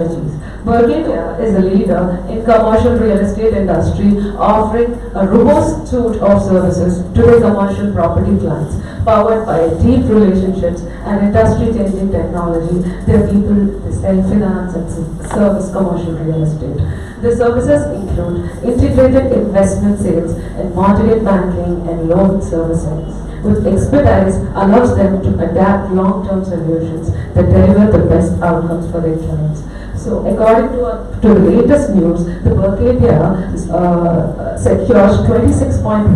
Bulgaria is a leader in commercial real estate industry, offering a robust suite of services to the commercial property clients, powered by deep relationships and industry-changing technology. Their people they sell finance and service commercial real estate. The services include integrated investment sales and mortgage banking and loan servicing. With expertise allows them to adapt long-term solutions that deliver the best outcomes for their clients. So, according to the latest news, the Bulgaria secures 26.1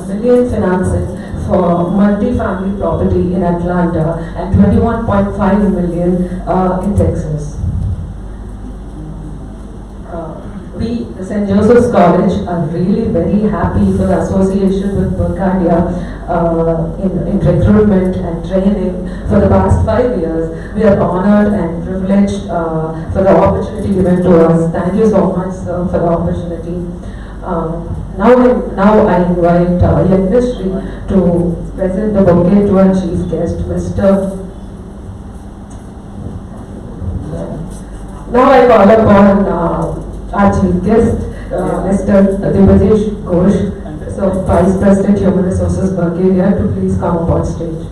million financing for multi-family property in Atlanta and 21.5 million in Texas. We, the St. Joseph's College, are really very happy for the association with Bulgaria in recruitment and training for the past 5 years. We are honored and privileged for the opportunity given to us. Thank you so much, sir, for the opportunity. Now I invite Yagneshri to present the bouquet to our chief guest, Mr. Now I call upon our chief guest, Mr. Devajesh Ghosh, so Vice President Human Resources Bulgaria, to please come up on stage.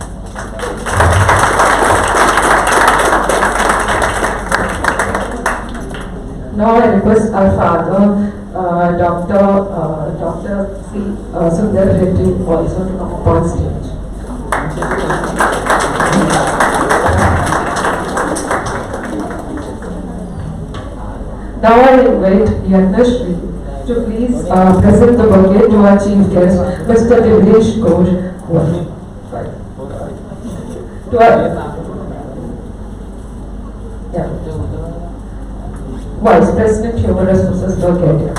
Now I request our father, Dr. C. Sundar Reddy, also to come up on stage. Now I invite Yagneshri to please present the bouquet to our chief guest, Mr. Devajesh Ghosh. To our Vice President Human Resources Bulgaria.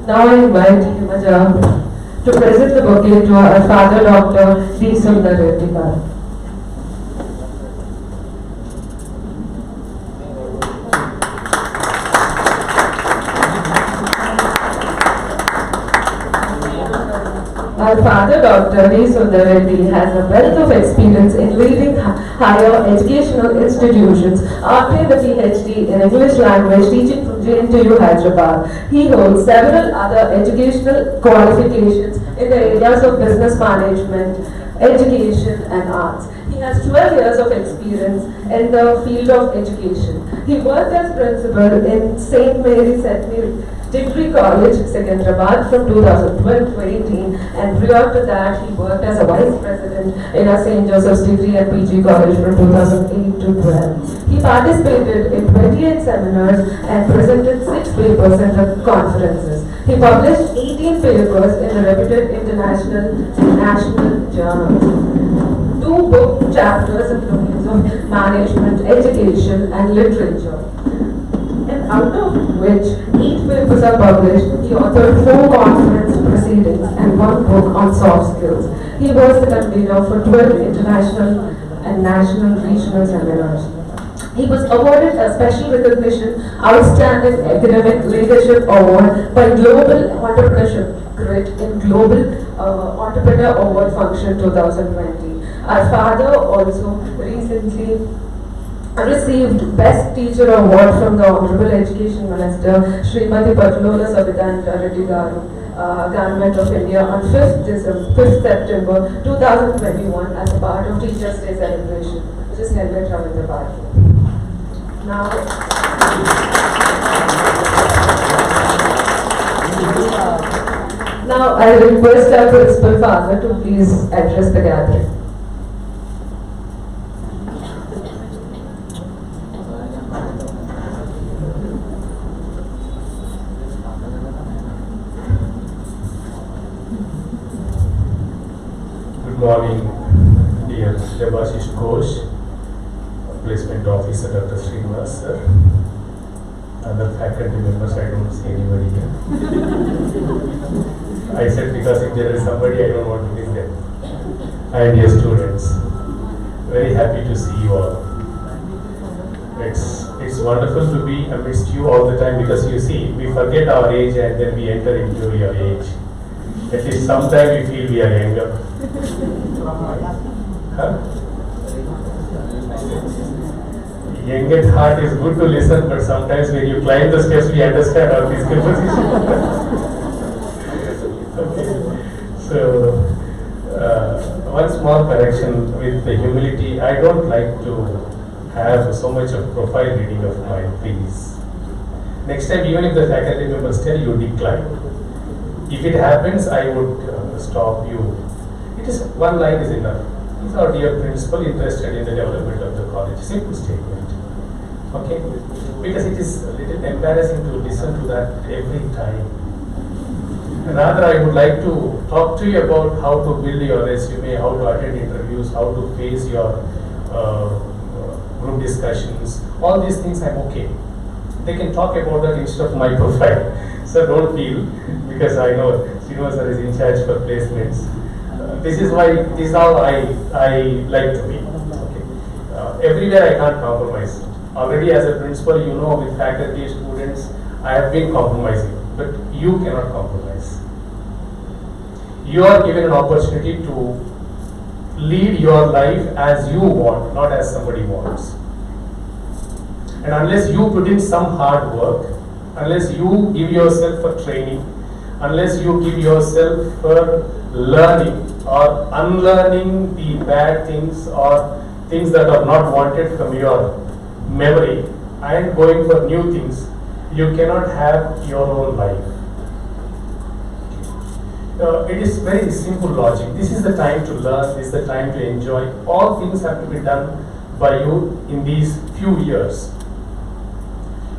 Now I invite Himaja to present the bouquet to our father, Dr. D. Sundar Reddy. Our father, Dr. D. Sundar Reddy, has a wealth of experience in leading higher educational institutions. Obtained a PhD in English language teaching from JNTU Hyderabad. He holds several other educational qualifications in the areas of business management, education and arts. He has 12 years of experience in the field of education. He worked as principal in St. Mary's Degree College, Secunderabad from 2012 to 18, and prior to that he worked as a vice president in a St. Joseph's Degree and PG College from 2008 to 12. He participated in 28 seminars and presented 6 papers in the conferences. He published 18 papers in the reputed international and national journals. 2 book chapters in domains of management, education and literature. And out of which 8 papers are published, he authored 4 conference proceedings and 1 book on soft skills. He was the convener for 12 international and national regional seminars. He was awarded a special recognition Outstanding Academic Leadership Award by Global Entrepreneurship Grid in Global Entrepreneur Award Function 2020. Our father also recently received Best Teacher Award from the Honorable Education Minister, Srimati Patlola Sabitanta Reddy Garu, Government of India on 5th September 2021 as a part of Teachers' Day celebration, which is held at Ravindra. Now I request our principal father to please address the gathering. Good morning, dear Devajesh Ghosh, Placement Officer Dr. Srinivas sir, other faculty members, I don't see anybody here. I said because if there is somebody I don't want to miss them. And dear students, very happy to see you all. It's wonderful to be amidst you all the time because you see, we forget our age and then we enter into your age. At least sometimes we feel we are younger. Huh? Young at heart is good to listen, but sometimes when you climb the steps, we understand our physical position. Okay. So, one small correction with the humility. I don't like to have so much of profile reading of mine, please. Next time, even if the faculty members tell you decline, if it happens, I would stop you. It is one line is enough. Is our dear principal interested in the development of the college? Simple statement. Okay? Because it is a little embarrassing to listen to that every time. Rather, I would like to talk to you about how to build your resume, how to attend interviews, how to face your group discussions. All these things I'm okay. They can talk about that instead of my profile. So don't feel, because I know Srinivas sir is in charge for placements. This is how I like to be. Okay. Everywhere I can't compromise. Already as a principal, you know, with faculty, students, I have been compromising, but you cannot compromise. You are given an opportunity to lead your life as you want, not as somebody wants. And unless you put in some hard work, unless you give yourself for training, unless you give yourself for learning or unlearning the bad things or things that are not wanted from your memory and going for new things, you cannot have your own life. It is very simple logic. This is the time to learn, this is the time to enjoy. All things have to be done by you in these few years.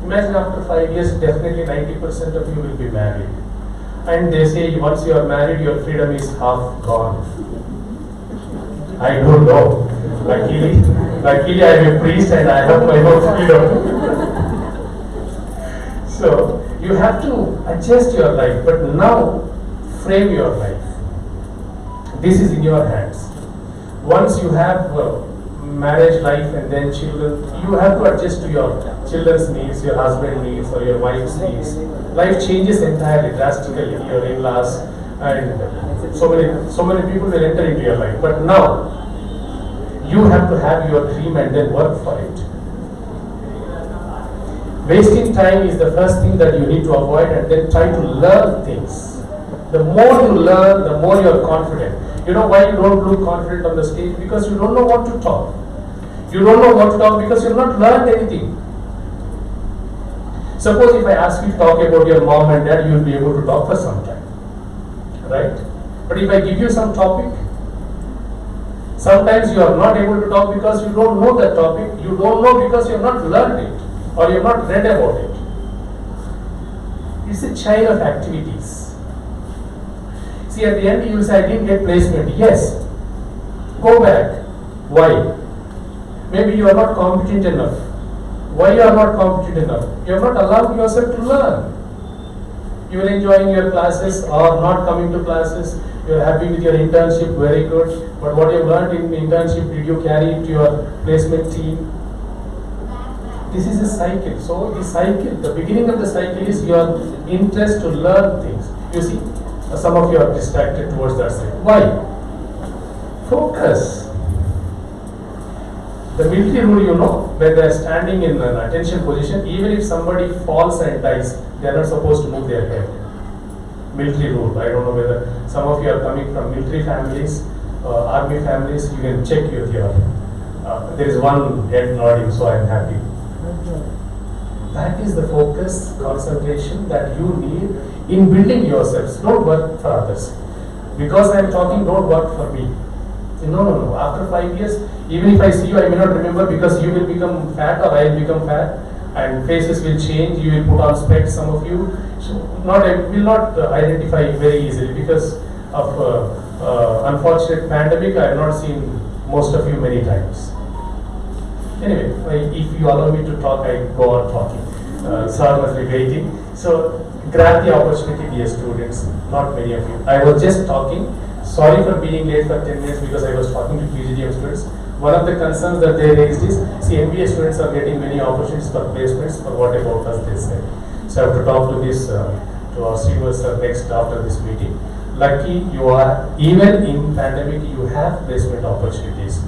Imagine after 5 years, definitely 90% of you will be married. And they say once you are married, your freedom is half gone. I don't know. Luckily I am a priest and I have my own freedom. So you have to adjust your life, but now frame your life. This is in your hands. Once you have marriage life and then children, you have to adjust to your children's needs, your husband's needs or your wife's needs. Life changes entirely, drastically, your in-laws and so many people will enter into your life. But now, you have to have your dream and then work for it. Wasting time is the first thing that you need to avoid, and then try to learn things. The more you learn, the more you are confident. You know why you don't look confident on the stage? Because you don't know what to talk. You don't know what to talk because you have not learned anything. Suppose if I ask you to talk about your mom and dad, you will be able to talk for some time. Right? But if I give you some topic, sometimes you are not able to talk because you don't know that topic. You don't know because you have not learned it or you have not read about it. It's a chain of activities. See, at the end you will say, I didn't get placement. Yes. Go back. Why? Maybe you are not competent enough. Why you are not competent enough? You have not allowed yourself to learn. You are enjoying your classes or not coming to classes. You are happy with your internship, very good. But what you have learned in internship, did you carry it to your placement team? This is a cycle. So the cycle, the beginning of the cycle is your interest to learn things. You see, some of you are distracted towards that side. Why? Focus. The military rule, you know, when they are standing in an attention position, even if somebody falls and dies, they are not supposed to move their head. Military rule. I don't know whether some of you are coming from military families, army families. You can check with your. There is one head nodding, so I am happy. That is the focus, concentration that you need in building yourselves. Don't work for others. Because I am talking, don't work for me. No. After 5 years, even if I see you, I may not remember because you will become fat or I will become fat, and faces will change. You will put on specs. Some of you will not identify very easily because of unfortunate pandemic. I have not seen most of you many times. Anyway, if you allow me to talk, I go on talking. Sir must be waiting. So grab the opportunity, dear students. Not many of you. I was just talking. Sorry for being late for 10 minutes because I was talking to PGDM students. One of the concerns that they raised is, see, MBA students are getting many opportunities for placements, but what about us, they said. So I have to talk to this, to our Srinivas sir next after this meeting. lucky you are. Even in pandemic, you have placement opportunities.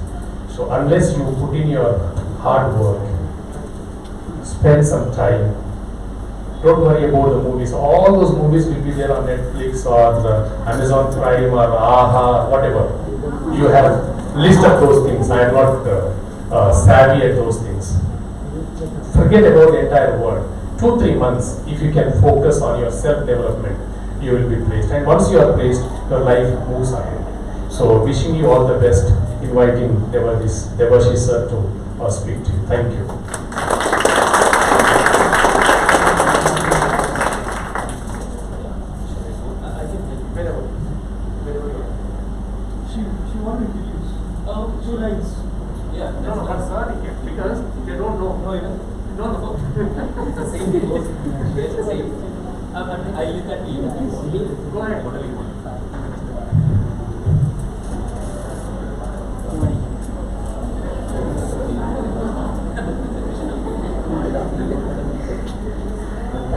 So unless you put in your hard work, spend some time. Don't worry about the movies. All those movies will be there on Netflix or Amazon Prime or AHA, whatever. You have list of those things. I am not savvy at those things. Forget about the entire world. 2-3 months, if you can focus on your self-development, you will be placed. And once you are placed, your life moves ahead. So wishing you all the best, inviting Devashi sir to speak to you. Thank you. She wanted to use 2 lines. Yeah, No, that's not here because they don't know. No. the same goes. It's the same. I leave that to you. Go ahead. What do you want?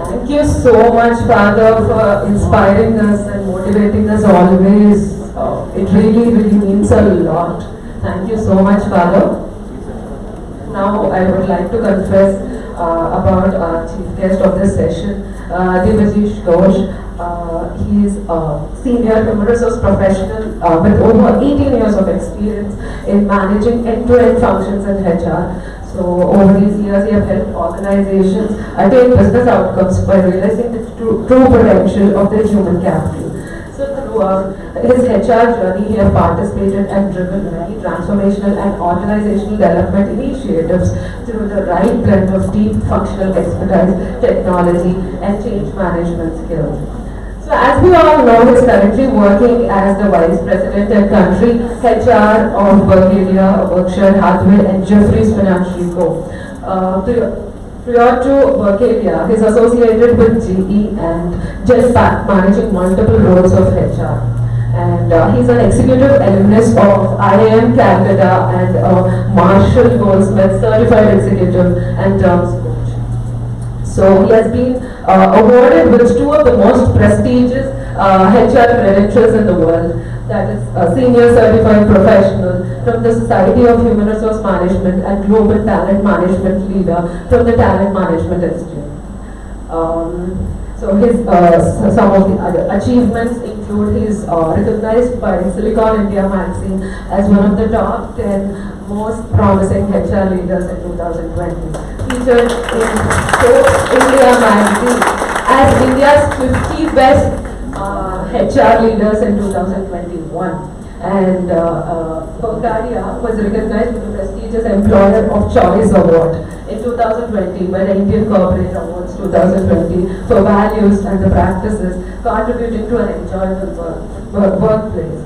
Thank you so much, Father, for inspiring us and motivating us always. It really, really means a lot. Thank you so much, Father. Now, I would like to confess about our chief guest of this session, Devashi Ghosh. He is a senior human resource professional with over 18 years of experience in managing end-to-end functions in HR. So over these years, he has helped organizations attain business outcomes by realizing the true potential of their human capital. So throughout his HR journey, he has participated and driven many transformational and organizational development initiatives through the right blend of deep functional expertise, technology, and change management skills. So as we all know, he is currently working as the Vice President and Country HR of Bulgaria, Berkshire Hathaway and Jefferies Financial Co. Prior to Bulgaria, he is associated with GE and Genpact, managing multiple roles of HR. And he's an executive alumnus of IIM Canada and Marshall Goldsmith Certified Executive and Terms Coach. So he has been awarded with 2 of the most prestigious HR credentials in the world. That is a Senior Certified Professional from the Society of Human Resource Management and Global Talent Management Leader from the Talent Management Institute. So his some of the other achievements include he is recognized by Silicon India magazine as one of the top 10 most promising HR leaders in 2020. Featured in Forbes India magazine as India's 50 best HR leaders in 2021. And Bulgaria was recognized with the prestigious Employer of Choice Award in 2020 by the Indian Corporate Awards 2020 for values and the practices contributing to an enjoyable workplace.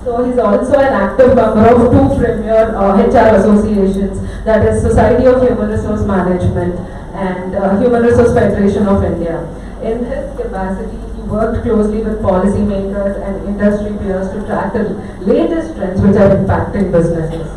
So he's also an active member of 2 premier HR associations, that is Society of Human Resource Management and Human Resource Federation of India. In his capacity, he worked closely with policymakers and industry peers to track the latest trends which are impacting businesses.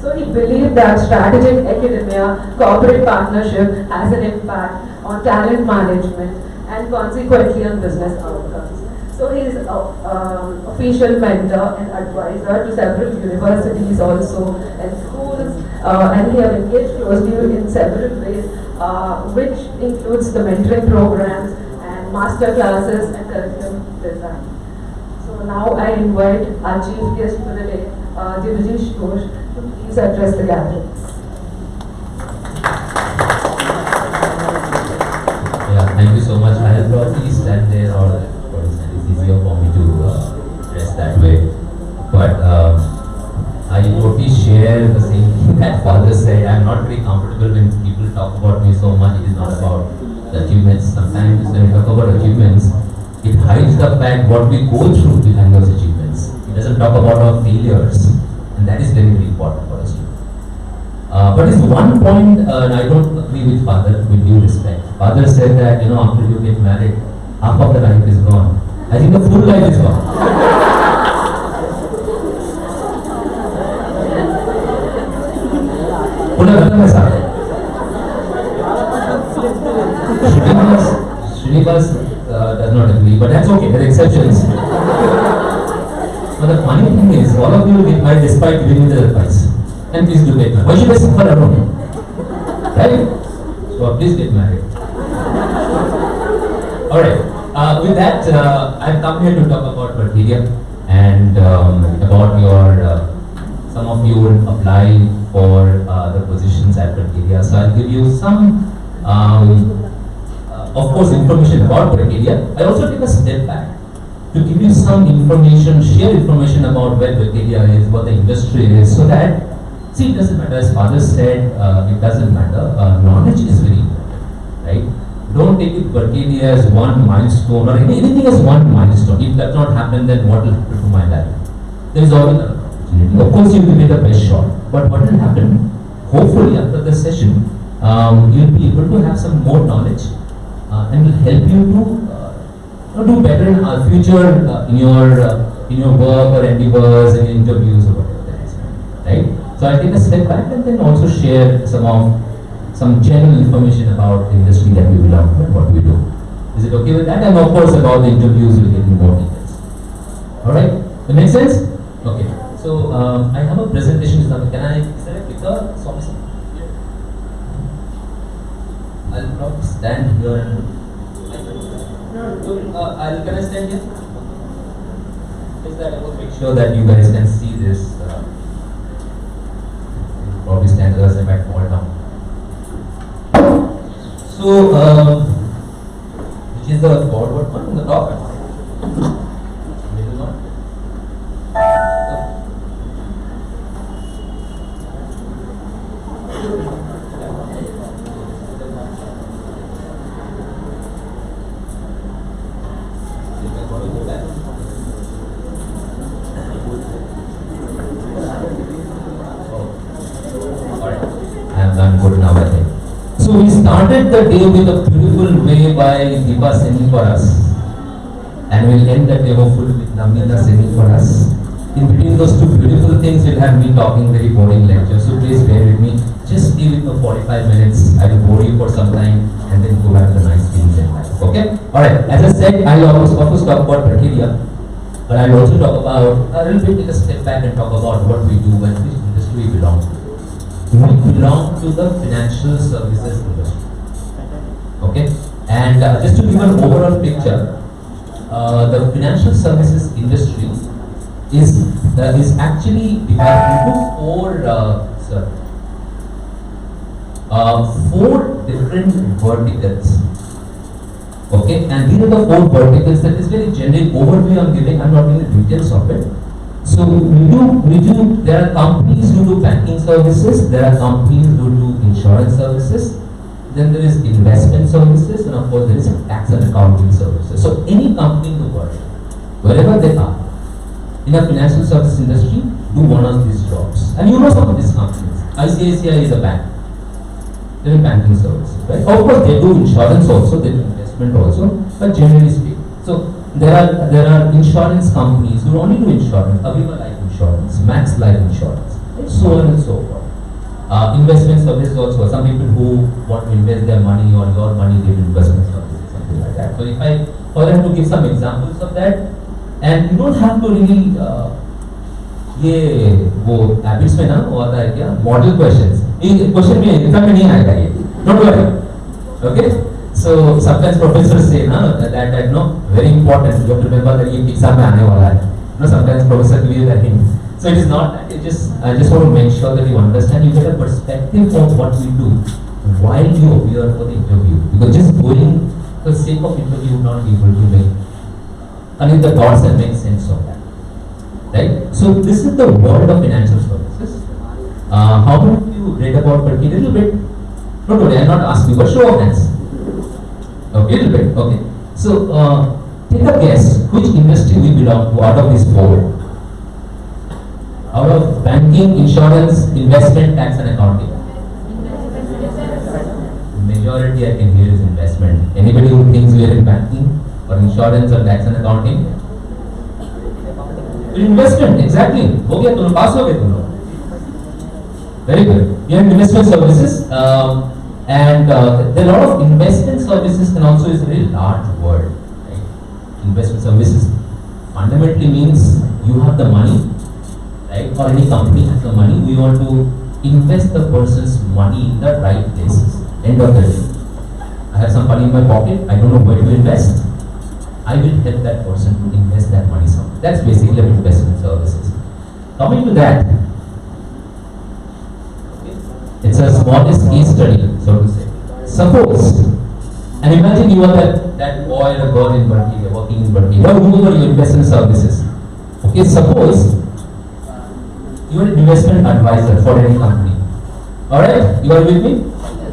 So he believed that strategic academia, corporate partnership has an impact on talent management and consequently on business outcomes. So he is an official mentor and advisor to several universities also and schools, and he has engaged closely in several ways, which includes the mentoring programs and master classes and curriculum design. So now I invite our chief guest for the day, Devashi Ghosh, to please address the gathering. Yeah, thank you so much. I will probably stand there or it's easier for me to dress that way. But I totally share the same thing that Father said. I'm not very comfortable when people talk about me so much. It is not about the achievements. Sometimes when we talk about achievements, it hides the fact what we go through behind those achievements. It doesn't talk about our failures, and that is very, very important for us. But there's one point, and I don't agree with Father, with due respect. Father said that, after you get married, half of the life is gone. I think the full life is gone. Srinivas does not agree, but that's okay, there are exceptions. anyways, all of you will get married despite giving me the advice. And please do get married. Why should I suffer alone? Right? So please get married. Alright, with that, I've come here to talk about Vertidia and about your, some of you will apply for the positions at Vertidia. So I'll give you some, of course, information about Vertidia. I also take a step back to give you some information, share information about where Vertidia is, what the industry is, so that, see, it doesn't matter, as father said, it doesn't matter, knowledge is very important, right? Don't take it Vertidia as one milestone or anything as one milestone. If that not happen, then what will happen to my life? There is always another opportunity. Of course, you will be the best shot, but what will happen? Hopefully, after the session, you'll be able to have some more knowledge and will help you to do better in our future in your work or endeavors and interviews or whatever that is, right? So I'll take a step back and then also share some general information about the industry that we belong to and what we do. Is it okay with that? And of course about the interviews we'll get in more details. Alright? That makes sense? Okay. So I have a presentation. Is there a clicker? Sorry, sir. I'll probably stand here and can I stand here? Is that I will make sure that you guys can see this. Probably stand otherwise I might fall down. So, which is the forward one on the top? Middle one? I'm good now, I think. So we started the day with a beautiful way by Deepa singing for us, and we'll end the day hopefully with Namita singing for us. In between those two beautiful things, we'll have me talking very boring lecture. So please bear with me. Just stay with me 45 minutes. I will bore you for some time, and then go back to the nice things in life. Okay? All right. As I said, I'll of course talk about Vertidia, but I'll also talk about a little bit. Take a step back and talk about what we do and which industry we belong to. We belong to the financial services industry. Okay, and just to give an overall picture, the financial services industry is actually divided into four different verticals. Okay, and these are the four verticals. That is very generic overview I'm giving. I'm not in the details of it. So we do, there are companies who do banking services, there are companies who do insurance services, then there is investment services, and of course there is tax and accounting services. So any company in the world, wherever they are, in a financial services industry, do one of these jobs. And you know some of these companies. ICICI is a bank. They do banking services, right? Of course they do insurance also, they do investment also, but generally speaking. So there are insurance companies who only do insurance, Aviva Life Insurance, Max Life Insurance, and so on and so forth. Investment services also, some people who want to invest their money or your money, they do investment services, something like that. So if I, for them to give some examples of that, and you don't have to really, ये वो habits में ना वो आता है क्या model questions, ये question में exam में नहीं आएगा ये, don't worry, okay? So sometimes professors say that no, very important. You have to remember that ये exam में आने वाला है. No, sometimes professor clear that hint. So it is not that. It just I just want to make sure that you understand. You get a perspective of what we do while you appear for the interview. Because just going for the sake of interview, not be able to connect the dots and make sense of that. Right? So this is the world of financial services. How many of you read about Vertidia? A little bit. Don't worry, I'm not asking, but show of hands. Okay, little bit. Okay. So, take a guess which industry we belong to out of these four. Out of banking, insurance, investment, tax and accounting. Majority I can hear is investment. Anybody who thinks we are in banking or insurance or tax and accounting? Investment, exactly. हो गया तुम पास हो गए तुम लोग. Very good. We have investment services. And there are a lot of investment services, and also is a very large word. Right? Investment services fundamentally means you have the money or any company has the money, we want to invest the person's money in the right places. End of the day. I have some money in my pocket, I don't know where to invest. I will help that person to invest that money somewhere. That's basically investment services. Coming to that, it's a smallest case study, so to say. Suppose, and imagine you are that boy or girl in Berkeley, you're working in Berkeley, you are doing your investment services. Okay, suppose you are an investment advisor for any company. Alright, you are with me?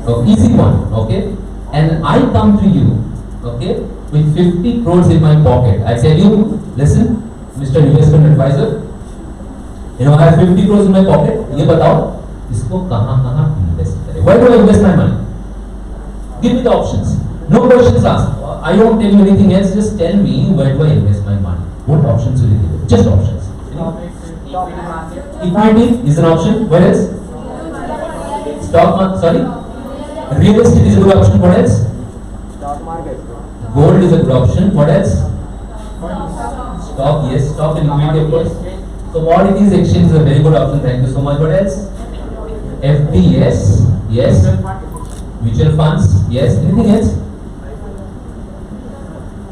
Okay, easy one, okay? And I come to you, okay, with 50 crores in my pocket. I tell you, listen, Mr. Investment Advisor, you know, I have 50 crores in my pocket. ये बताओ, इसको कहाँ invest करें? Where do I invest my money? Give me the options. No questions asked. I don't tell you anything else. Just tell me where do I invest my money? What options will you give? Just options. Equity is an option. Where else? Stock market. Sorry. Real estate is a good option. What else? Gold is a good option. What else? Stock. Yes. Stock and equity, of course. Commodities exchange is a very good option. Thank you so much. What else? FD. Yes. Yes. Mutual funds. Yes. Anything else?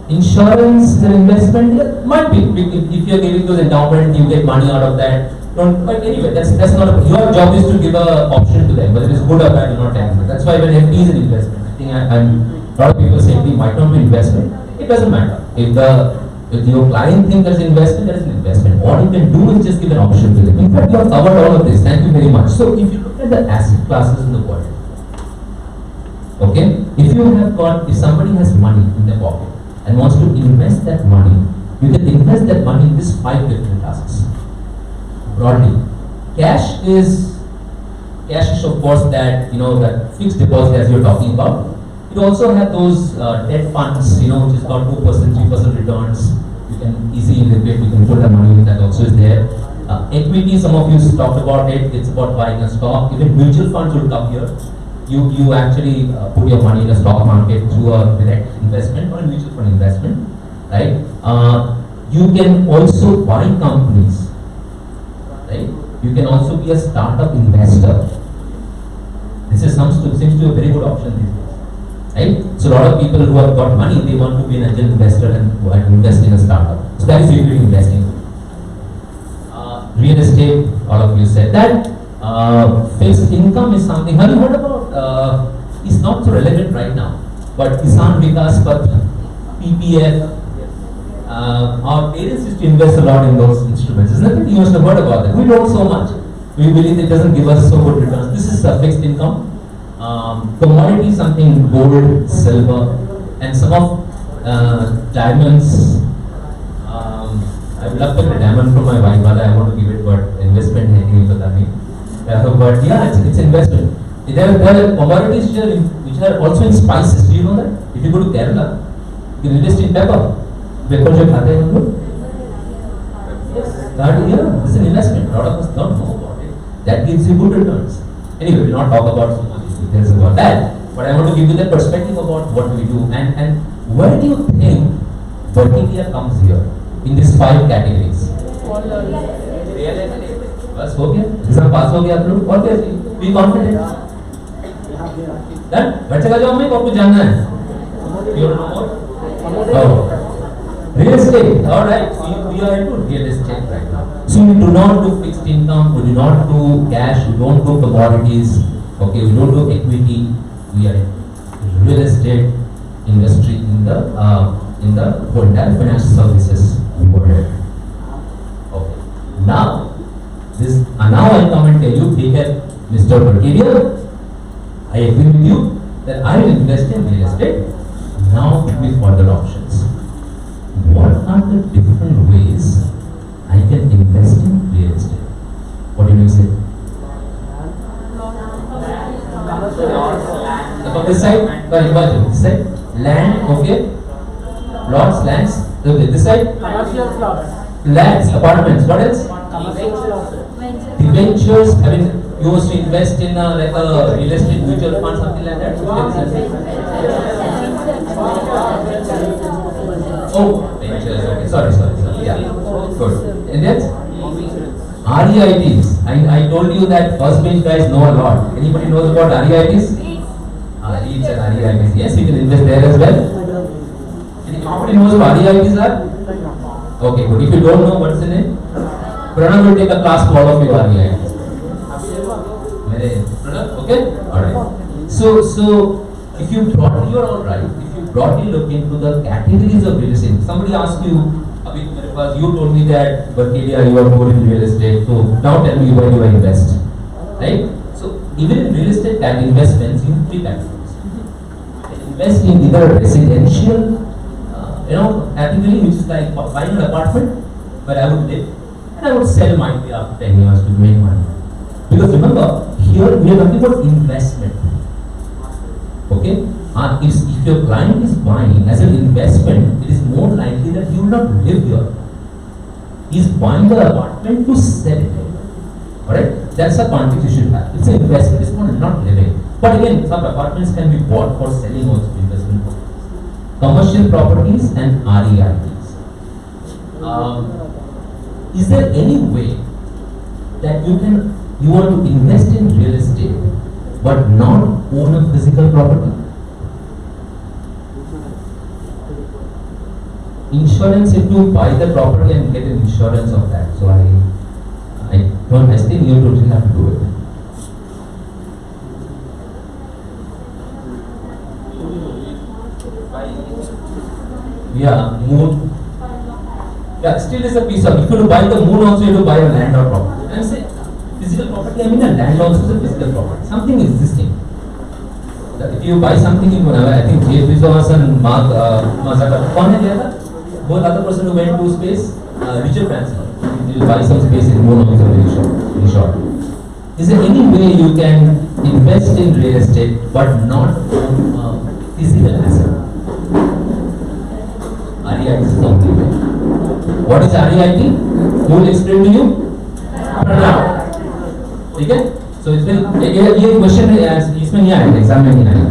Insurance is an investment. Yeah, might be. If you are giving those endowment, you get money out of that. Don't. But anyway, that's not your job is to give a option to them. Whether it is good or bad, you're not telling them. That's why when FD is an investment, I think a lot of people say FD might not be investment. It doesn't matter. If your client thinks that's investment, that is an investment. All you can do is just give an option to them. In fact, you have covered all of this. Thank you very much. So if you look at the asset classes in the world, okay, if somebody has money in their pocket and wants to invest that money, you can invest that money in these 5 different classes. Broadly, cash is of course that that fixed deposit as you're talking about. You also have those debt funds, which has got 2%, 3% returns. You can easily liquidate. You can put the money in that also is there. Equity, some of you talked about it. It's about buying a stock. Even mutual funds will come here. You actually put your money in a stock market through a direct investment or a mutual fund investment, right? You can also buy companies, right? You can also be a startup investor. This seems to be a very good option these days, right? So a lot of people who have got money, they want to be an angel investor and invest in a startup. So that is usually investing. Real estate, all of you said that. Fixed income is something. Have you heard about? It's not so relevant right now, but Kisan Vikas Patra, PPF. Our parents used to invest a lot in those instruments, isn't it? You must have heard about it. We don't so much. We believe it doesn't give us so good returns. This is a fixed income. Commodity, something gold, silver, and some of diamonds. I would love to get a diamond from my wife, but I want to give it, but investment नहीं पता नहीं. But yeah, it's investment. There are commodities which are also in spices. Do you know that? If you go to Kerala, you can invest in pepper. Pepper जो खाते हैं हम लोग. Yeah, it's an investment. A lot of us don't know about it. That gives you good returns. Anyway, we'll not talk about so much details about that. But I want to give you the perspective about what we do and where do you think Vertigia comes here in these 5 categories? बस हो गया, exam पास हो गया आप लोग और क्या be confident done बच्चे का जॉब में और कुछ जानना है real estate alright we are into real estate right now so we do not do fixed income we do not do cash we don't do commodities okay we don't do equity we are in real estate industry in the whole entire financial services world okay now now I come and tell you, take care, Mr. Vertigia. I agree with you that I will invest in real estate. Now give me further options. What are the different ways I can invest in real estate? What do you say? From this side, this side, land, okay. Plots, lands. Okay, this side, lands, apartments. What else? Debentures, I mean, you want to invest in like a real estate mutual fund, something like that? Oh, ventures, okay, sorry, yeah, good. And then? REITs. I told you that first bench guys know a lot. Anybody knows about REITs? REITs and REITs. Yes, you can invest there as well. Anybody knows what REITs are? Okay, good. If you don't know, what's the name? Pranav will take a class for all of you REITs. Pranav, okay? Alright. So if you broadly, you're alright. If you broadly look into the categories of real estate, somebody asked you, because you told me that Berkedia you are more in real estate, so now tell me where you invest, right? So even in real estate investments, you have three categories. Invest in either residential, category, which is like buying an apartment where I would live, and I would sell mine after 10 years to make money. Because remember, here we are talking about investment. Okay? If your client is buying as an investment, it is more likely that he will not live here. He is buying the apartment to sell it. Alright? That's a context you should have. It's an investment, it's not living. But again, some apartments can be bought for selling also investment purposes. Commercial properties and REITs. Is there any way that you want to invest in real estate but not own a physical property? Insurance, if you buy the property and get an insurance of that. So I think you totally have to do it. Yeah, moon. Yeah, still is a piece of. If you buy the moon, also you have to buy a land or property. And say physical property, I mean a land also is a physical property. Something existing. If you buy something in I think Jeff Bezos and Mark Zuckerberg, both other person who went to space, Richard Branson. He will buy some space in moon also very short. Is there any way you can invest in real estate but not own physical asset? REIT is the only way. What is REIT? Who will explain to you? Pranav. Okay? So ये question इसमें नहीं आएगा, exam में नहीं आएगा.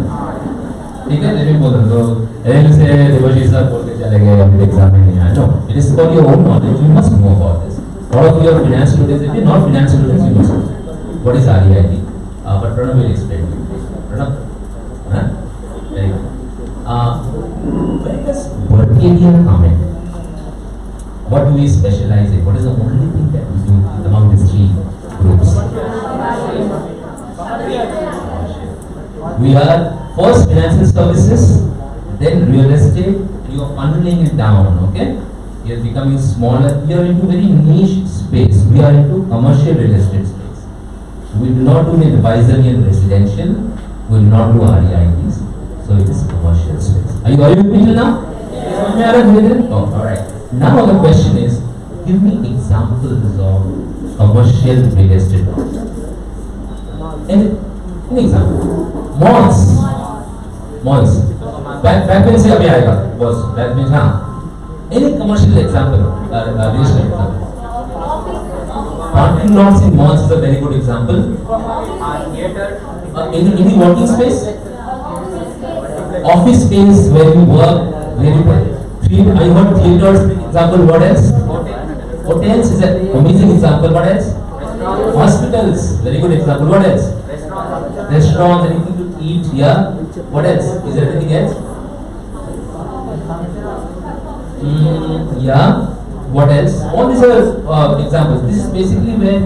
ठीक है? लेकिन बोल दो. एल से देवाशीष सर बोल के चले गए, अभी एग्जाम में नहीं आया. No, it is for your own knowledge. You must know about this. All of you are finance students. If you are not finance students, you must know what is REIT. But Pranav will explain to you. Pranav, very good. Where does Berkedia come in? What do we specialize in? What is the only thing that we do among these three groups? We are first financial services, then real estate. You are funneling it down, okay? You are becoming smaller. You are into very niche space. We are into commercial real estate space. We do not do advisory and residential. We do not do REITs. So it is commercial space. Are you with me till now? Yes. Oh, all right. Now the question is, give me examples of commercial real estate. An example. Malls. Back when say abhi aayega, boss. Back when any commercial example, real estate example. Parking lots in malls is a very good example. Any working space? Office space where you work, where you play. I heard theaters, example. What else? Hotels is an amazing example. What else? Hospitals, very good example. What else? Restaurants, anything to eat. Yeah. What else? Is there anything else? Yeah. What else? All these are examples. This is basically where,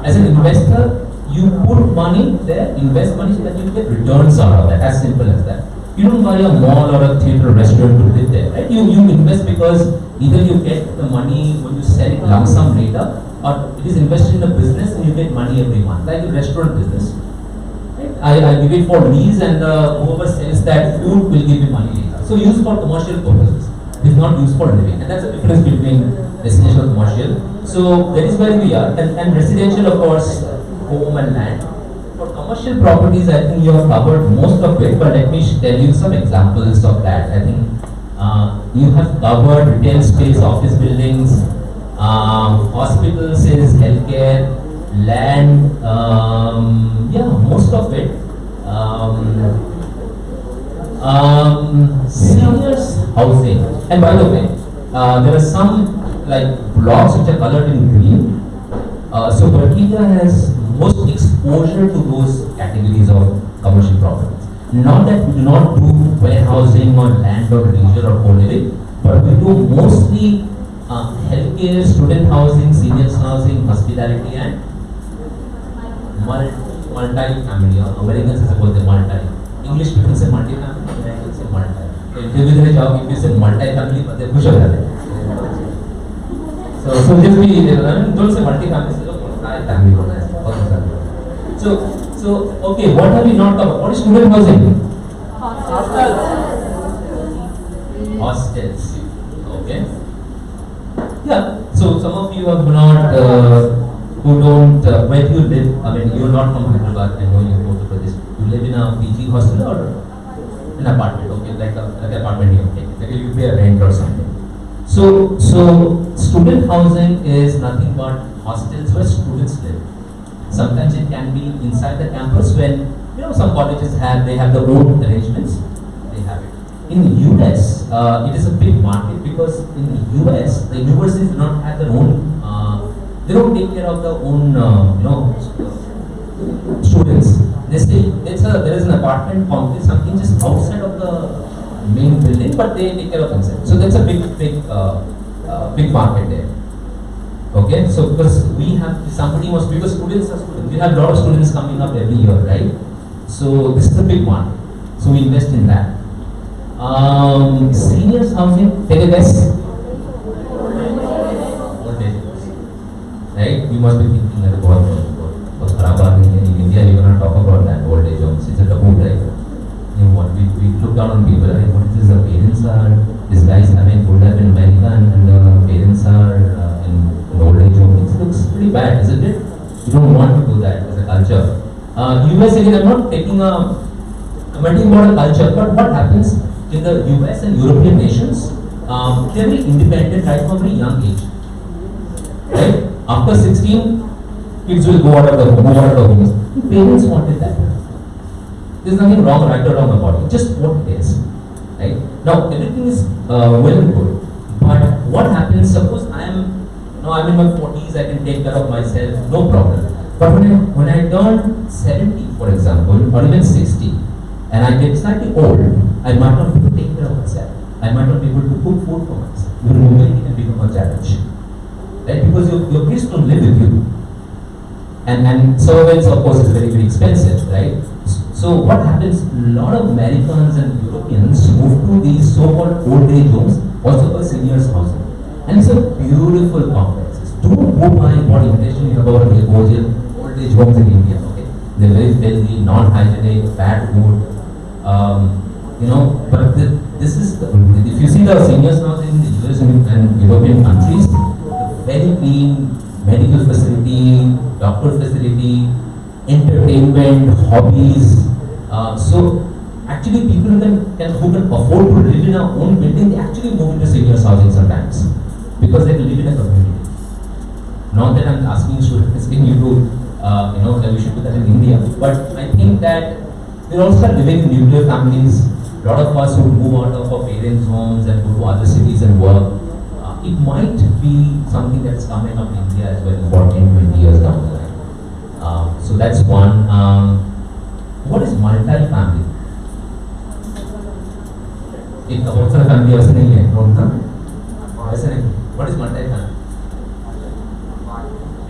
as an investor, you put money there, invest money so that you get returns out of that. As simple as that. You don't buy a mall or a theater or restaurant to live there, right? You invest because either you get the money when you sell it lump sum later, or it is invested in a business and you get money every month, like a restaurant business. Right? I give it for lease and whoever sells that food will give me money later. So used for commercial purposes. It is not used for living, and that's the difference between residential and commercial. So that is where we are, and residential, of course, home and land. For commercial properties, I think you have covered most of it, but let me tell you some examples of that. I think you have covered retail space, office buildings, hospitals, is healthcare, land, yeah, most of it. Seniors housing, and by the way, there are some like blocks which are colored in green. So Bertiga has most exposure to those categories of commercial properties. Not that we do not do warehousing or land or leisure or co-living, but we do mostly healthcare, student housing, seniors housing, hospitality and multi-family. Americans say multi. English people say multi-family, Americans say multi. So if you say multi-family, they push it. So just be, don't say multi-family, say multi-family. So okay, what have we not covered? What is student housing? Hostels. Okay. Yeah. So some of you have not, who don't, where do you live? I mean, you're not from Hyderabad. I know you go to Pradesh. You live in a PG hostel or an apartment? Okay, like an apartment here. Okay, like you pay a rent or something. So student housing is nothing but hostels where students live. Sometimes it can be inside the campus when some colleges have their own arrangements. They have it. In the US, it is a big market because in the US the universities do not have their own. They don't take care of their own students. They say there is an apartment complex, something just outside of the main building, but they take care of themselves. So that's a big market there. Okay, so because because students are students, we have a lot of students coming up every year, right? So this is a big market. So we invest in that. Seniors housing, take a guess. Old age homes, right? You must be thinking that about in India, you cannot talk about that old age homes. It's a taboo, right? You know what? We look down on people. Right? What is this? The parents are these guys would have in America, and the parents are in old age homes. It looks pretty bad, isn't it? You don't want to do that as a culture. US again, I'm not taking I'm talking about a culture, but what happens in the US and European nations, they're very independent right from a very young age. Right? After 16, kids will go out of the homes. Parents wanted that. There's nothing wrong, right or wrong about it, just what it is. Right? Now, everything is well and good. But what happens, suppose I'm in my 40s, I can take care of myself, no problem. But when I turn 70, for example, or even 60, and I get slightly old, I might not be able to take care of myself. I might not be able to cook food for myself. It can become a challenge. Right? Because your kids don't live with you. And servants, of course, is very, very expensive, right? So what happens, a lot of Americans and Europeans move to these so-called old age homes, also called seniors housing. And it's a beautiful complexes. Don't go by what impression you have about old age homes in India, okay? They're very filthy, non-hygienic, bad food. But this is, if you see the seniors housing in the US and European countries, very clean medical facility, doctor facility, entertainment, hobbies. So actually people who can afford to live in our own building, they actually move into seniors housing sometimes because they live in a community. Not that I'm asking you to that we should do that in India, but I think that we also are living in nuclear families. A lot of us who move out of our parents' homes and go to other cities and work. It might be something that's coming up in India as well for 10-20 years down the line. So that's one. What is multi-family? एक बहुत सारा family वैसे नहीं है, वैसे नहीं. What is multi-family?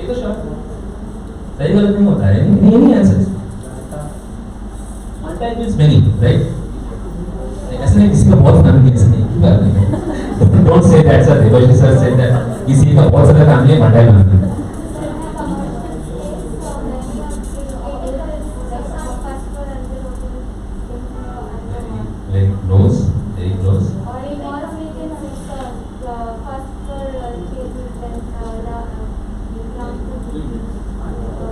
एक तो शॉर्ट. सही गलत नहीं होता है. नहीं answer. Multi means many, right? ऐसे नहीं किसी का बहुत फैमिली ऐसे नहीं. Don't say that, sir. Devashi sir said that किसी का बहुत सारा फैमिली है, multi-family. Very close.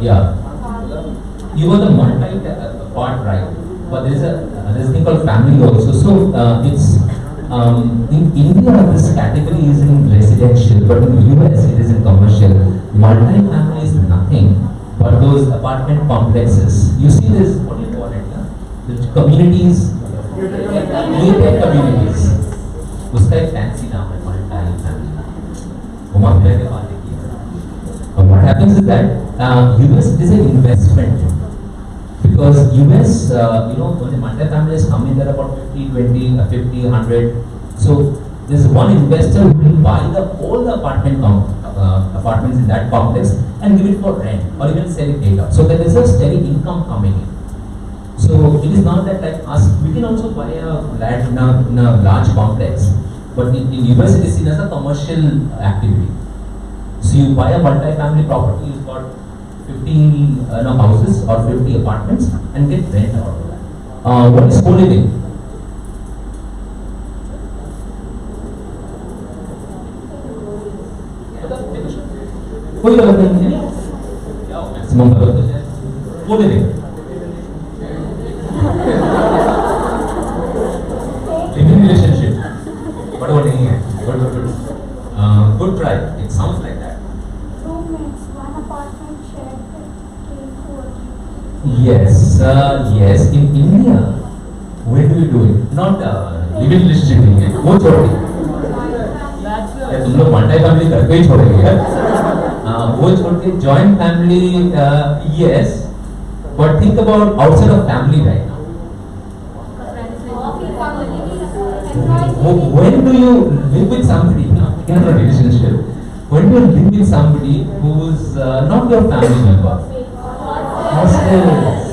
Yeah, you were the multi part, right? But there's a thing called family also. So it's in India this category is in residential, but in the US it is in commercial. Multi-family is nothing but those apartment complexes. You see this, what do you call it? The communities, gated communities. उसका एक fancy नाम है multi-family. घुमा फिरा के बातें की है. happens is that US is an investment. Because US, when the multi-families come in, there are about 50, 20, 50, 100. So there's one investor who will buy all the apartments in that complex and give it for rent or even sell it later. So there is a steady income coming in. So it is not that like us, we can also buy a land in a large complex, but in US it is seen as a commercial activity. So you buy a multi-family property, you've got 50 houses or 50 apartments and get rent out of that. What is co-living? कोई अलग नहीं है maximum co-living. Living relationship. But वो नहीं है. Good try. It sounds like that. Roommates, one apartment shared with Yes, yes. In India, where do we do it? Not living relationship नहीं है. वो छोड़ दी. तुम लोग one time family घर पे ही छोड़ेंगे यार. वो छोड़ के joint family, yes. But think about outside of family right now. When do you live with somebody now in a relationship? When do you live with somebody who's not your family member? Hostels,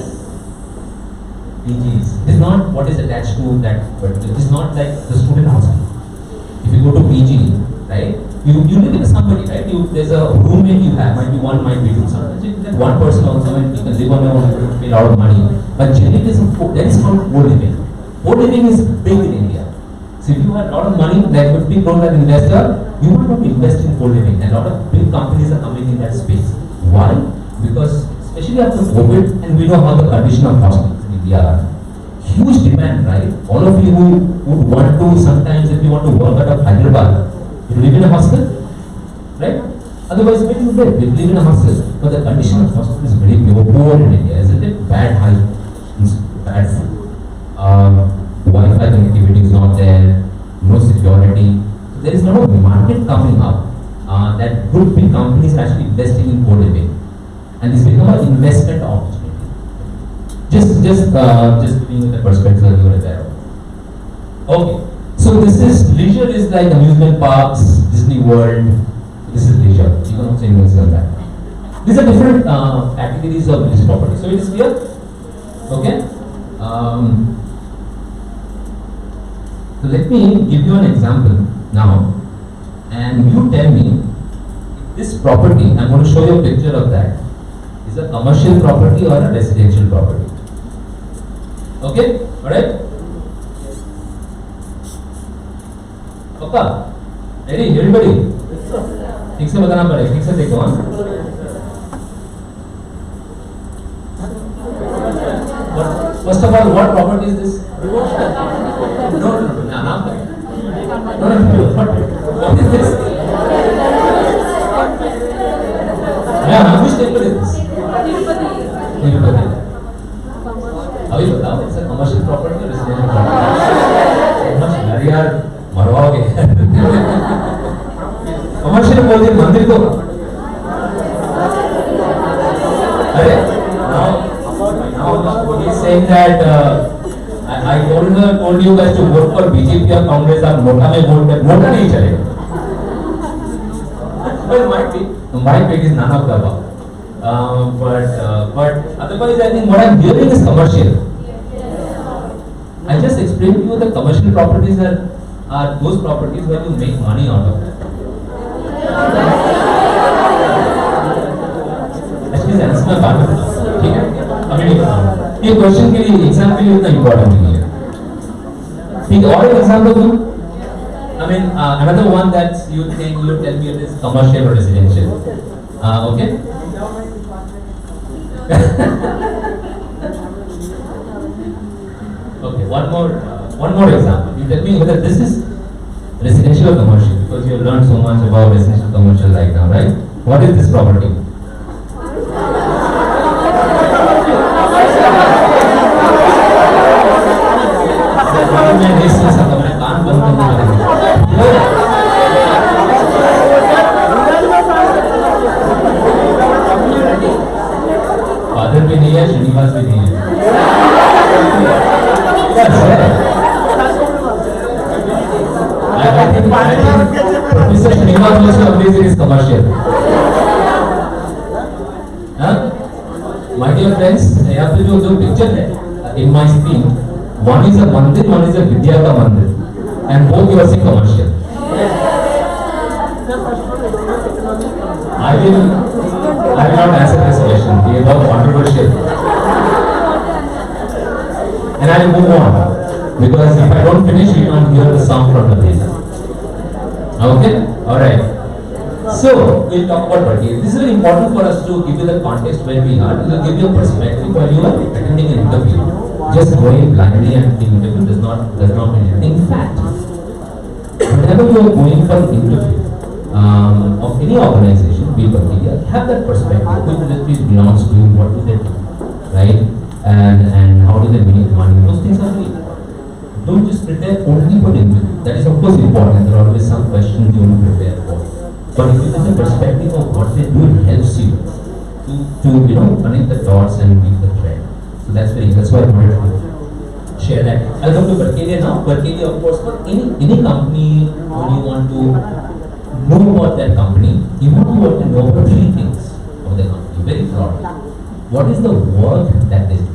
PGs. It is not what is attached to that, but it is not like the student hostel. If you go to PG, right? You live with somebody, right? There's a roommate you have, might be one, might be two. Sometimes you can get one person also, and you can live on your own, you pay a lot of money. But generally, that is called co-living. Co-living is big in India. So if you have a lot of money, like 50 crore as investor, you want to invest in co-living, and a lot of big companies are coming in that space. Why? Because especially after COVID, and we know how the condition of hostels in India are. Huge demand, right? All of you who would want to, sometimes if you want to work out of Hyderabad, you live in a hostel, right? Otherwise, where do you live? You live in a hostel. But the condition of hostel is very poor in India, isn't it? Bad height, bad food. Wi-Fi connectivity is not there, no security. So there is a lot of market coming up that good big companies are actually investing in co-living, and this become an investment opportunity. Just being with the perspective that you are aware of. Okay, so this is leisure is like amusement parks, Disney World. This is leisure. You can also invest in that. These are different categories of leisure property. So it is clear. Okay. So let me give you an example now, and you tell me if this property, I'm going to show you a picture of that, is a commercial property or a residential property. Okay, alright? Okay, ready, everybody? ठीक से बताना पड़ेगा, ठीक से देखो हाँ? First of all, what property is this? No, what is this? Yeah, which temple is this? Tirupati. अभी बताओ, it's a commercial property or residential property? अरे यार, मरवाओगे. Commercial बोलते मंदिर को. अरे, now he is saying that I told you guys to vote for BJP or Congress और मोटा में vote कर, मोटा नहीं चलेगा. Well, might be it is none of the above. But otherwise I think what I'm hearing is commercial. I just explained to you the commercial properties are those properties where you make money out of it. Actually, answer में बात करता हूँ, ठीक है? अभी नहीं बताऊँ. ये क्वेश्चन के लिए एग्जाम के लिए उतना इम्पोर्टेंट नहीं है. ठीक है, और एक एग्जाम्पल दूँ. I mean, another one that you think you tell me it is commercial or residential. Okay. Okay, one more example. You tell me whether this is residential or commercial, because you have learned so much about residential commercial right now, right? What is this property? भी नहीं है, श्रीनिवास भी नहीं है. That's right. I think Mr. Srinivas also agrees in his commercial. Huh? My dear friends, यहाँ पे जो picture है in my screen, one is a मंदिर, one is a विद्या का मंदिर, and both you are seeing commercial. I will not answer this question. It is not controversial, and I will move on because if I don't finish, you can't hear the sound from the place. Okay, all right. So we'll talk about Barkeli. This is very important for us to give you the context where we are. It will give you a perspective while you are attending an interview. Just going blindly and attending interview does not mean anything. In fact, whenever you are going for an interview of any organization, be Barkeli, have that perspective. Which industry belongs to, what do they do, right? And how do they make money? Those things are real. Don't just prepare only for the interview. That is of course important. There are always some questions you want to prepare for. But if you have the perspective of what they do, it helps you to connect the dots and weave the thread. So that's why I wanted to share that. I'll come to Barkeli now. Barkeli, of course, for any company, when you want to know about that company, you want to know about 3 things of the company, very broadly. What is the work that they do?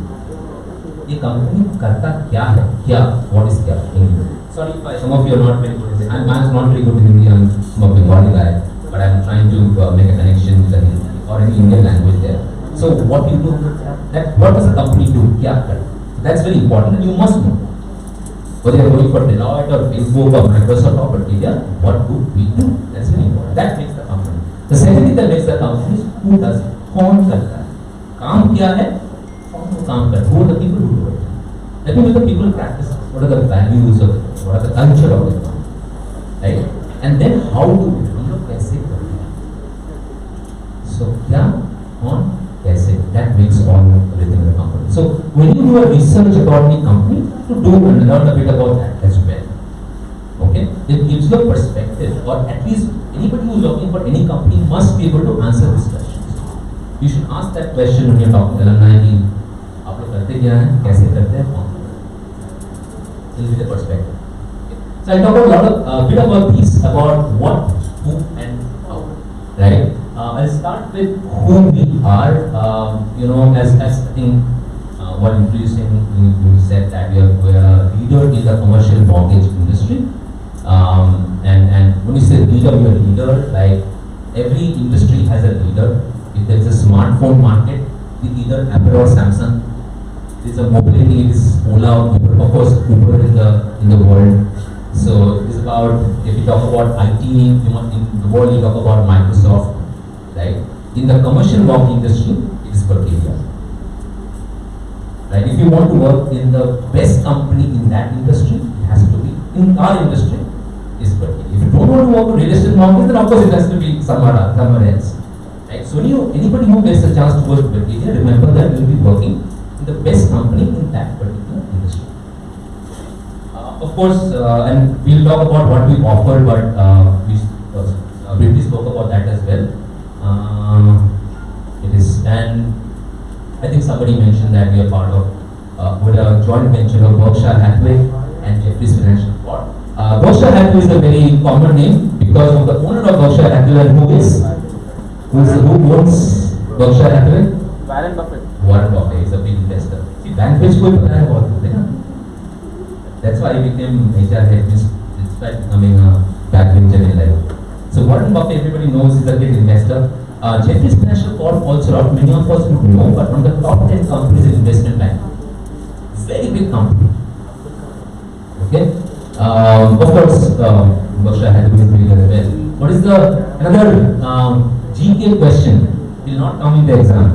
ये company करता क्या है? क्या? What is क्या? Sorry if some of you are not very good. I'm not very good in Hindi. I'm a Bengali guy, but I'm trying to make a connection with the Hindi or any Indian language there. So what you do? What does a company do? क्या करता? That's very important, and you must know. Whether you're going for Deloitte or Facebook or Microsoft or Barkeli, what do we do? That's very important. That makes the company. The second thing that makes the company is who does it? कौन करता है? काम क्या है? काम कर. Who are the people who do it? Let me know the people practice. What are the values of it? What are the culture of it? Right? And then how do we do it? कैसे करते हैं? So क्या, कौन, कैसे? That makes all everything in the company. So when you do a research about the company, to do and learn a bit about that as well. Okay? It gives you a perspective, or at least anybody who is working for any company must be able to answer these questions. You should ask that question when you're talking to alumni. आप लोग करते क्या हैं? कैसे करते हैं? This is the perspective. Okay. So I'll talk a bit about these, about what, who, and how. Right? I'll start with who we are. As I think while introducing, you said that we are a leader in the commercial mortgage industry. And when you say leader, we are leader. Like every industry has a leader. If there is a smartphone market, it's either Apple or Samsung. It's a mobility, it is Ola, Uber, of course Uber in the world. So it is about, if you talk about IT in the world, you talk about Microsoft, right? In the commercial mortgage industry, it is Barkeli. Right? If you want to work in the best company in that industry, it has to be in our industry, is Barkeli. If you don't want to work in real estate mortgage, then of course it has to be somewhere else. Right? So anybody who gets a chance to work with Barkeli, remember that you will be working the best company in that particular industry. Of course, and we'll talk about what we offer, but we briefly spoke about that as well. And I think somebody mentioned that we are part of with a joint venture of Berkshire Hathaway and Jefferies Financial Corp. Berkshire Hathaway is a very common name because of the owner of Berkshire Hathaway, who owns Berkshire Hathaway? Warren Buffett. Warren Buffett is a big investor. See, bank which कोई पता है बहुत होते हैं. That's why he became HR head. It's like becoming a backbencher in life. So Warren Buffett, everybody knows, is a big investor. Jefferies Financial Corp also, not many of us would know, but one of the top 10 companies in investment bank. Very big company. Okay. Of course, Berkshire Hathaway is doing as well. What is another GK question? Will not come in the exam.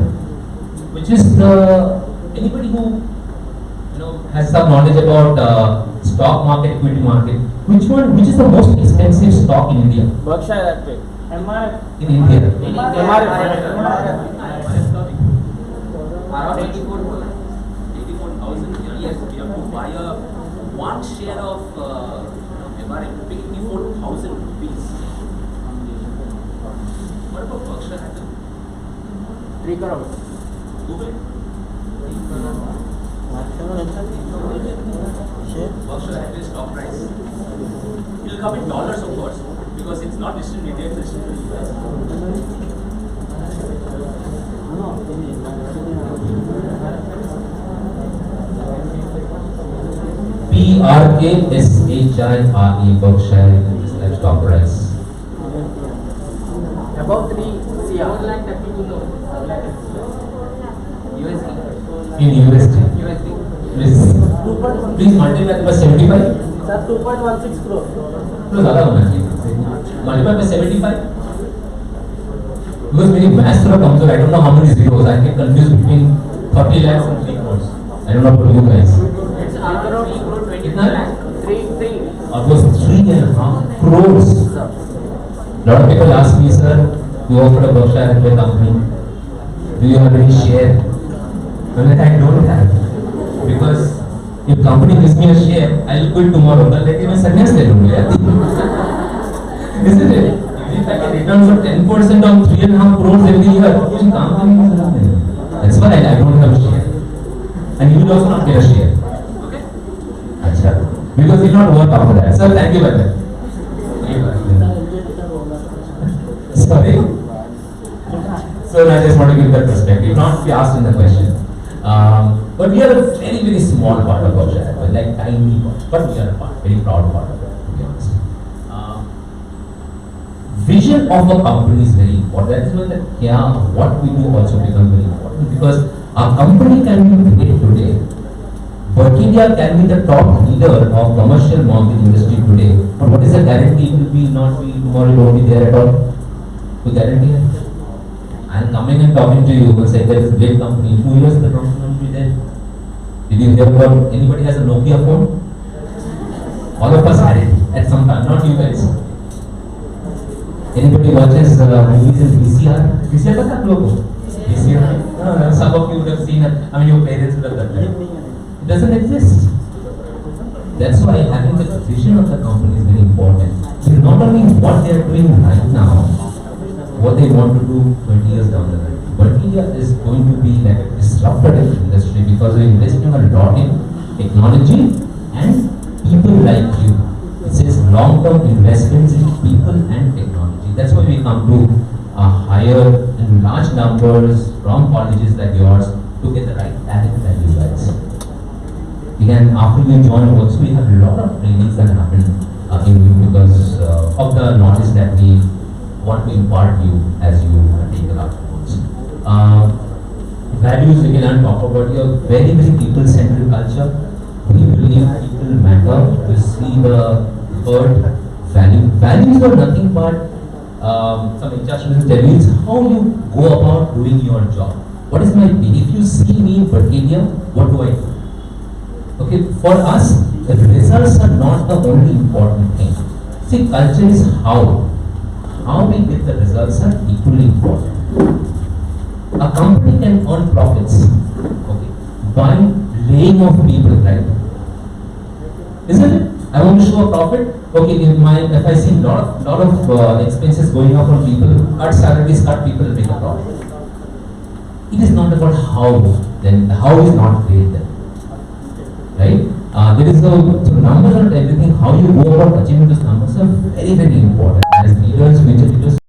Which is anybody who has some knowledge about stock market, equity market. Which is the most expensive stock in India? Berkshire Hathaway. In India. MRF. Around 84,000. Yes, we have to buy one share of MRF to pay 84,000 rupees. What about Berkshire Hathaway? 3 crores. Dubai? Berkshire Hathaway stock price. It will come in dollars, of course, because it's not listed in India, it's listed in the US. BRKSHIRE Berkshire Hathaway stock price. About 3 CR. USD. In USD. USD. Please multiply by 75. Sir, 2.16 crore. No, ज़्यादा होना चाहिए. Multiply by 75. Because मेरी math थोड़ा कमजोर. I don't know how many zeros. I get confused between 30 lakhs and 3 crores. I don't know about you guys. It's around 3 crore 20 कितना? lakh. 3. Almost 3.5 crores. Lot of people ask me, sir, you work for a Berkshire Hathaway company. Do you have any share? I'm like, I don't have. Because if company gives me a share, I'll quit tomorrow. But let me sannyas le lunga. Isn't it? If I get returns of 10% on 3.5 crores every year, then company is nothing. That's why I don't have a share. And you will also not get a share. Okay? Acha. Because it will not work after that. Sir, thank you very much. Sorry. So I just want to give that perspective, not be asked in the question. But we are a very, very small part of Berkshire Hathaway, like tiny part. But we are a part, very proud part of it, to be honest. Vision of a company is very important. That is why that what we do also becomes very important, because our company can be great today. Berkshire can be the top leader of commercial mortgage industry today. But what is the guarantee it will be not be tomorrow? It won't be there at all. To guarantee it. I'm coming and talking to you and say there is a great company. In 2 years the company will be there. Did you hear about anybody has a Nokia phone? All of us had it at some time, not you guys. Anybody watches movies in VCR? VCR पता है आप लोगों को? VCR. Some of you would have seen it. I mean your parents would have done that. It doesn't exist. That's why having the vision of the company is very important. It's not only what they are doing right now, what they want to do 20 years down the line. But India is going to be like a disruptor in the industry because we're investing a lot in technology and people like you. It says long-term investments in people and technology. That's why we come to hire in large numbers from colleges like yours to get the right talent that you guys. Again, after you join also, we have a lot of trainings that happen in you because of the knowledge that we want to impart you as you take the last course. Values, again, I'll talk about your very, very people-centered culture. We believe people matter. We see the word value. Values are nothing but some HR students tell you, it's how you go about doing your job. What is my belief? If you see me in Berkshire, what do I do? Okay, for us, the results are not the only important thing. See, culture is how. How we get the results are equally important. A company can earn profits, okay, by laying off people, right? Isn't it? I want to show a profit. Okay, if I see lot of expenses going up on people, cut salaries, cut people, make a profit. It is not about how. Then the how is not great then, right? There is the numbers and everything. How you go about achieving those numbers are very, very important. As leaders, future leaders.